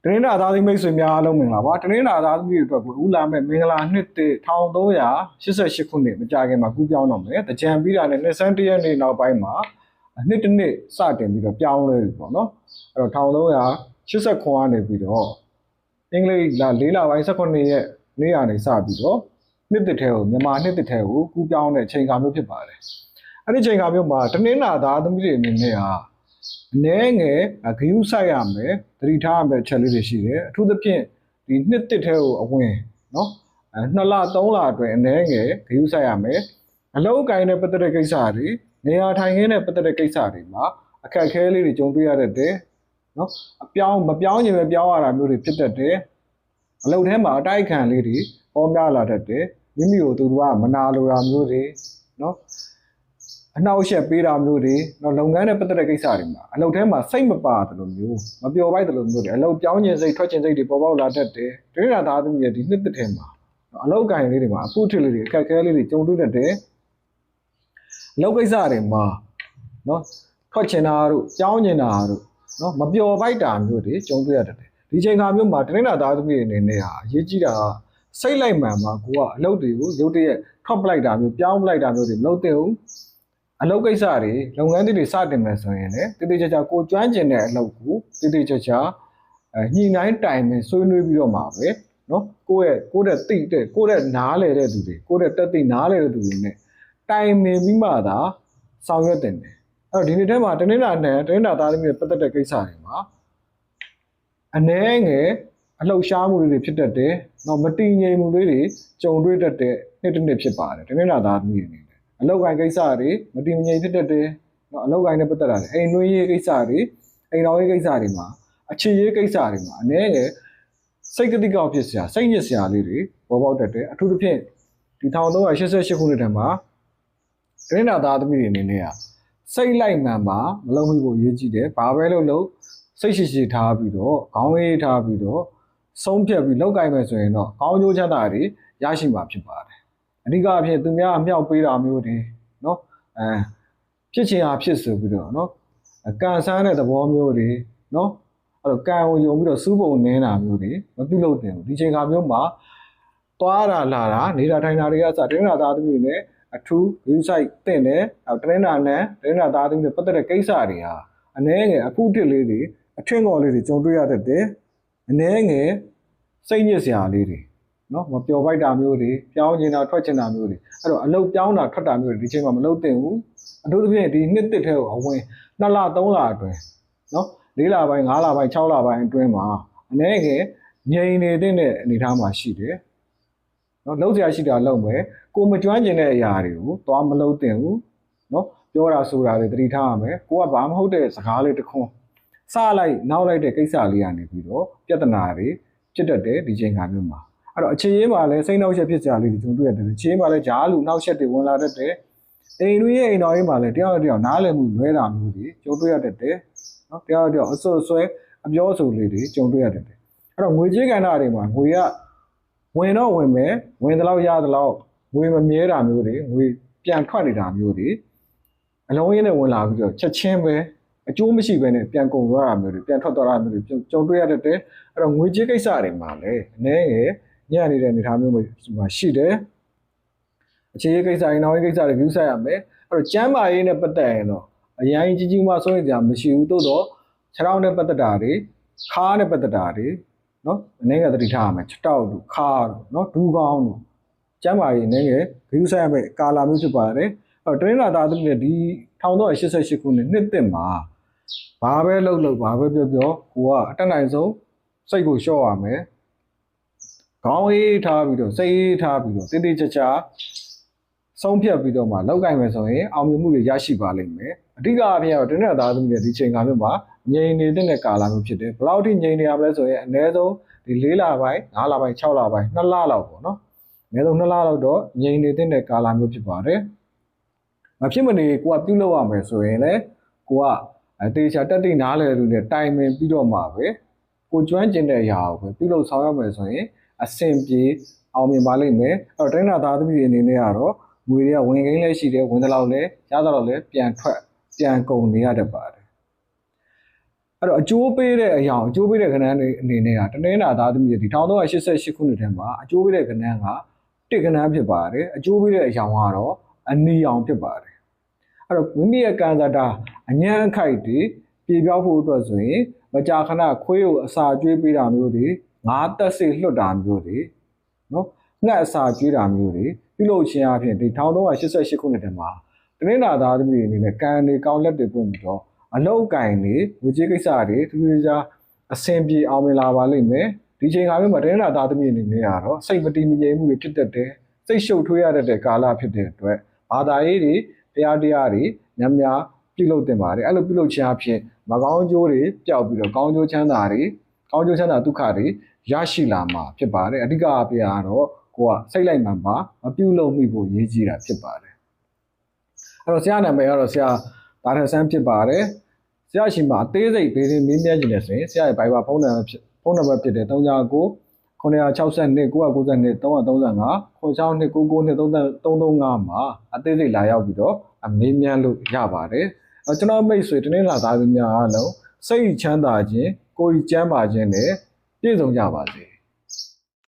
တနင်္လာသားသမီးဆွေများအားလုံးမင်္ဂလာပါတနင်္လာသားသမီးတွေအတွက်ကိုဦးလာမဲ့မင်္ဂလာနှစ်သစ်1388ခုနှစ်မကြာခင်မှာကူးပြောင်းတော့မယ်တကြံပြီးတာနဲ့နှစ်ဆန်းတရက်နေ့နောက်ပိုင်းမှာနှစ်တစ်နှစ်စတင်ပြီးတော့ပြောင်းလဲပြီပေါ့နော်အဲ့တော့1389ကနေပြီးတော့အင်္ဂလိပ်လ4လပိုင်း18ရက်နေ့ကနေစပြီးတော့နှစ်သစ်ထဲကိုမြန်မာနှစ်သစ်ထဲကိုကူးပြောင်းတဲ့အချိန်ခါမျိုးဖြစ်ပါတယ်အဲ့ဒီအချိန်ခါမျိုးမှာတနင်္လာသားသမီးတွေအနေနဲ့ဟာအနည်းငယ်ဂရုစိုက်ရမယ်သတိထားရမယ်အချက်လေးတွေရှိတယ်အထူးသဖြင့်ဒီနှစ်တစ်ထဲကိုအဝင်နော်2လ3လအတွင်းအနည်းငယ်ဂရုစိုက်ရမယ်အလုပ်အကိုင်နဲ့ပတ်သက်တဲ့ကိစ္စတွေနေရာထိုင်ခင်းနဲ့ပတ်သက်တဲ့ကိစ္စတွေမှာအခက်အခဲလေးတွေကြုံတွေ့ရတတ်တယ်နော်မပြောင်းရင်ပဲပြောင်းရတာမျိုးတွေဖြစ်တတ်တယ်အလုပ်ထဲမှာအတိုက်ခံလေးတွေပေါ်များလာတတ်တယ်မိမိကိုသူတို့ကမနာလိုတာမျိုးတွေနော်အနှောက်အယှက်ပေးတာမျိုးတွေတော့လုပ်ငန်းနဲ့ပတ်သက်တဲ့ကိစ္စတွေမှာအလုပ်ထဲမှာစိတ်မပါတယ်လို့မျိုးမပျော်ပိုက်တယ်လို့မျိုးတွေအလုပ်ပြောင်းခြင်းစိတ်ထွက်ခြင်းစိတ်တွေပေါ်ပေါက်လာတတ်တယ်ဒိဋ္ဌိသားသမီးရဲ့ဒီနှစ်သက်ထဲမှာအလုပ်ကိုင်လေးတွေမှာအပုထစ်လေးတွေအခက်အခဲလေးတွေကြုံတွေ့တတ်တယ်အလုပ်ကိစ္စတွေမှာနော်ထွက်ချင်တာတို့ပြောင်းချင်တာတို့နော်မပျော်ပိုက်တာမျိုးတွေကြုံတွေ့ရတတ်တယ်ဒီချိန်ခါမျိုးမှာဒိဋ္ဌိသားသမီးတွေအနေနဲ့ဟာအရေးကြီးတာစိတ်လိုက်မှန်မှာကိုကအလုပ်တွေကိုရုတ်တရက်ထွက်ပလိုက်တာမျိုးပြောင်းပလိုက်တာမျိုးတွေမလုပ်သင့်ဘူးအလုပ်ကိစ္စတွေလုပ်ငန်းတွေစတင်မယ်ဆိုရင်လည်းတည်တည်ချာချာကိုကျွမ်းကျင်တဲ့အလုပ်ကိုတည်တည်ချာချာညှိနှိုင်းတိုင်ပင်ဆွေးနွေးပြီးတော့မှာပဲနော်ကိုယ့်ရဲ့သိတဲ့ကိုယ့်ရဲ့နားလေတဲ့သူတွေကိုယ့်ရဲ့တက်သိနားလေတဲ့သူတွေနဲ့တိုင်ပင်ပြီးမှသာဆောင်ရွက်တင်တယ်အဲ့တော့ဒီနေ့ထဲမှာတနင်္လာသားသမီးတွေပတ်သက်တဲ့ကိစ္စတွေမှာအနည်းငယ်အလှုပ်ရှားမှုတွေဖြစ်တတ်တယ်နော်မတည်ငြိမ်မှုတွေကြုံတွေ့တတ်တဲ့နှစ်တစ်နှစ်ဖြစ်ပါတယ်တနင်္လာသားသမီးတွေအလောက်ကိုင်ကိစ္စတွေမတည်မငြိမ်ဖြစ်တတ်တယ်နော်အလောက်ကိုင်နဲ့ပတ်သက်တာအိမ်နှွေးရေးကိစ္စတွေအိမ်တော်ရေးကိစ္စတွေမှာအခြေရေးကိစ္စတွေမှာအနည်းငယ်စိတ်ကတိကောက်ဖြစ်စရာစိတ်ညစ်စရာလေးတွေပေါ်ပေါက်တတ်တယ်အထူးသဖြင့်ဒီ1388ခုနှစ်တည်းမှာဒိဋ္ဌိသားသမီးတွေအနေနဲ့စိတ်လိုက်မှန်ပါမလုံးမိဖို့အရေးကြီးတယ်ဘာပဲလို့စိတ်ရှိထားပြီးတော့ခေါင်းအေးထားပြီးတော့ဆုံးဖြတ်ပြီးလောက်ကင်မယ်ဆိုရင်တော့ကောင်းကျိုးချမ်းသာတွေရရှိမှာဖြစ်ပါတယ်အဓိကအဖြစ်သူများအမြောက်ပေးတာမျိုးတွေနော်ဖြစ်ချင်အားဖြစ်ဆိုပြီးတော့နော်ကန်ဆန်းတဲ့သဘောမျိုးတွေနော်အဲ့တော့ကန်ကိုယုံပြီးတော့စူးပုံနင်းတာမျိုးတွေမပြုလုပ်သင့်ဘူးဒီချိန်ခါမျိုးမှာသွားတာလာတာနေတာထိုင်တာတွေကစတနင်္လာသားသမီးတွေနဲ့အထူး view site တင်တယ်တနင်္လာသားသမီးတွေပတ်သက်တဲ့ကိစ္စတွေဟာအနည်းငယ်အဖုတစ်လေးတွေအထင်ကော်လေးတွေကြုံတွေ့ရတတ်တယ်အနည်းငယ်စိတ်ညစ်စရာလေးတွေနော်မပျော်ပိုက်တာမျိုးတွေပြောင်းနေတာထွက်ချင်တာမျိုးတွေအဲ့တော့အလုပ်ပြောင်းတာထွက်တာမျိုးတွေဒီချိန်မှာမလုပ်သင့်ဘူးအထူးသဖြင့်ဒီနှစ်တစ်ထဲကိုအဝင်2လ3လအတွင်းနော်4လပိုင်း5လပိုင်း6လပိုင်းအတွင်းမှာအနည်းငယ်ငြိမ်နေတဲ့အနေအထားမှာရှိတယ်နော်လုပ်စရာရှိတာလုပ်မယ်ကိုမကျွမ်းကျင်တဲ့အရာတွေကိုသွားမလုပ်သင့်ဘူးနော်ပြောတာဆိုတာတွေသတိထားရမယ်ကိုကဘာမဟုတ်တဲ့စကားလေးတစ်ခွန်းစလိုက်နောက်လိုက်တဲ့ကိစ္စလေးကနေပြီးတော့ပြဿနာတွေဖြစ်တတ်တယ်ဒီချိန်ခါမျိုးမှာအဲ့တော့အခြေရေးမှာလည်းစိတ်နှောက်ယှက်ဖြစ်စရာလေးတွေကြုံတွေ့ရတယ်အခြေရေးမှာလည်းဂျားလူနှောက်ယှက်တွေဝင်လာတတ်တယ်အိမ်လူရဲ့အိမ်တော်ရေးမှာလည်းတယောက်နားလည်မှုလွဲတာမျိုးတွေကြုံတွေ့ရတတ်တယ်နော်တယောက်အဆွဆွဲအပြောဆိုလေးတွေကြုံတွေ့ရတတ်တယ်အဲ့တော့ငွေကြေးကဏ္ဍတွေမှာငွေကဝင်တော့ဝင်မယ်ဝင်တဲ့လောက်ရတဲ့လောက်ငွေမမြဲတာမျိုးတွေငွေပြန်ထွက်နေတာမျိုးတွေအလုံးရင်းနဲ့ဝင်လာပြီးတော့ချက်ချင်းပဲအကျိုးမရှိဘဲနဲ့ပြန်ကုန်သွားတာမျိုးတွေပြန်ထွက်သွားတာမျိုးတွေကြုံတွေ့ရတတ်တယ်အဲ့တော့ငွေကြေးကိစ္စတွေမှာလည်းအနည်းငယ်ညံ့နေတဲ့အနေအထားမျိုးမှာရှိတယ်အခြေရေးကိစ္စရင်နောက်ရေးကိစ္စတွေ view ဆက်ရမယ်အဲ့တော့ကျမ်းမာရေးနဲ့ပတ်သက်ရင်တော့အရင်ကြီးမှစိုးရိမ်စရာမရှိဘူးသို့တော့ခြေထောက်နဲ့ပတ်သက်တာတွေခါးနဲ့ပတ်သက်တာတွေနော်အနည်းငယ်သတိထားရမယ်ခြေထောက်တို့ခါးတို့နော်ဒူးကောင်းတို့ကျမ်းမာရေးအနည်းငယ် view ဆက်ရမယ်ကာလာမျိုးဖြစ်ပါတယ်အဲ့တော့တနင်္လာသားသမီးတွေဒီ1388ခုနှစ်နှစ်သက်မှာဘာပဲလုပ်ဘာပဲပြောကိုကအတက်နိုင်ဆုံးစိတ်ကိုလျှော့ရမယ်ခေါင်းအေးထားပြီးတော့စိတ်အေးထားပြီးတော့တည်တည်ချာချာဆုံးဖြတ်ပြီးတော့မှလောက်ကင်မယ်ဆိုရင်အောင်မြင်မှုတွေရရှိပါလိမ့်မယ်အဓိကအပြင်ကတော့တနင်္လာသားသမီးတွေဒီချိန်ခါမျိုးမှာငြိမ်နေတဲ့ကာလမျိုးဖြစ်တယ်ဘယ်လောက်ထိငြိမ်နေရမလဲဆိုရင်အနည်းဆုံးဒီ4လပိုင်း5လပိုင်း6လပိုင်း2လလောက်ပေါ့နော်အနည်းဆုံး2လလောက်တော့ငြိမ်နေတဲ့ကာလမျိုးဖြစ်ပါတယ်မဖြစ်မနေကိုကပြုလုပ်ရမယ်ဆိုရင်လည်းကိုကတေချာတက်တိနားလေလူနဲ့တိုင်ပင်ပြီးတော့မှပဲကိုကျွမ်းကျင်တဲ့အရာကိုပဲပြုလုပ်ဆောင်ရမယ်ဆိုရင်အဆင်ပြေအောင်မြင်ပါလိမ့်မယ်အဲ့တော့တိုင်းနာသားသမီးတွေအနေနဲ့ကတော့ငွေတွေကဝင်ကိန်းလည်းရှိတယ်ဝင်သလောက်လည်းရသလောက်လည်းပြန်ထွက်ပြန်ကုန်နေရတတ်ပါတယ် အဲ့တော့အကျိုးပေးတဲ့အရာအကျိုးပေးတဲ့ကဏ္ဍအနေနဲ့ကတနင်္လာသားသမီးတွေ1388ခုနှစ်ထဲမှာအကျိုးပေးတဲ့ကဏ္ဍကတစ်ကဏ္ဍဖြစ်ပါတယ်အကျိုးပေးတဲ့အရာကတော့အနီရောင်ဖြစ်ပါတယ်အဲ့တော့မိမိရဲ့ကံစတာအញ្ញံအခိုက်တွေပြေပြောက်ဖို့အတွက်ဆိုရင်မကြာခဏခွေးကိုအစာကျွေးပေးတာမျိုးတွေငါးတက်စိတ်လွတ်တာမျိုးတွေနော်ငှက်အစာကျွေးတာမျိုးတွေပြုလုပ်ခြင်းအပြင်ဒီ1388ခုနှစ်ထဲမှာတနင်္လာသားသမီးတွေအနေနဲ့ကံတွေကောင်းလက်တွေပွင့်ပြီးတော့အလောက်ကင်တွေဝကြီးကိစ္စတွေသူတို့ကအဆင်ပြေအောင်မလာပါလိမ့်မယ်ဒီချိန်ခါမျိုးမှာတနင်္လာသားသမီးအနေနဲ့ကတော့စိတ်မတည်မငြိမ်မှုတွေဖြစ်တတ်တယ်စိတ်ရှုပ်ထွေးရတဲ့ကာလဖြစ်တဲ့အတွက်ဘာသာရေးတွေတရားတွေများများပြုလုပ်တင်ပါတယ်အဲ့လိုပြုလုပ်ခြင်းအပြင်မကောင်းကျိုးတွေပျောက်ပြီးတော့ကောင်းကျိုးချမ်းသာတွေကောင်းကျိုးချမ်းသာဒုက္ခတွေရရှိလာမှာဖြစ်ပါတယ်အဓိကအပြာကတော့ကိုကစိတ်လိုက်မှန်ပါမပြုလုပ်မိဖို့ရည်ကြီးတာဖြစ်ပါတယ်အဲ့တော့ဆရာနာမည်ကတော့ဆရာဒါထက်ဆန်းဖြစ်ပါတယ်ဆရာရှင်မှာအသေးစိတ်ဘေးရင်မေးမြန်းခြင်းနဲ့ဆိုရင်ဆရာရဲ့ Viber ဖုန်းနံပါတ်ဖြစ်တဲ့39 962 992 335 962992335မှာအသေးစိတ်လာရောက်ပြီးတော့မေးမြန်းလို့ရပါတယ်ကျွန်တော်မိတ်ဆွေတနင်္လာသားသမီးများအားလုံးစိတ်ချမ်းသာခြင်းကိုယ်ကျန်းမာခြင်းနဲ့ပြည့်စုံကြပါစေ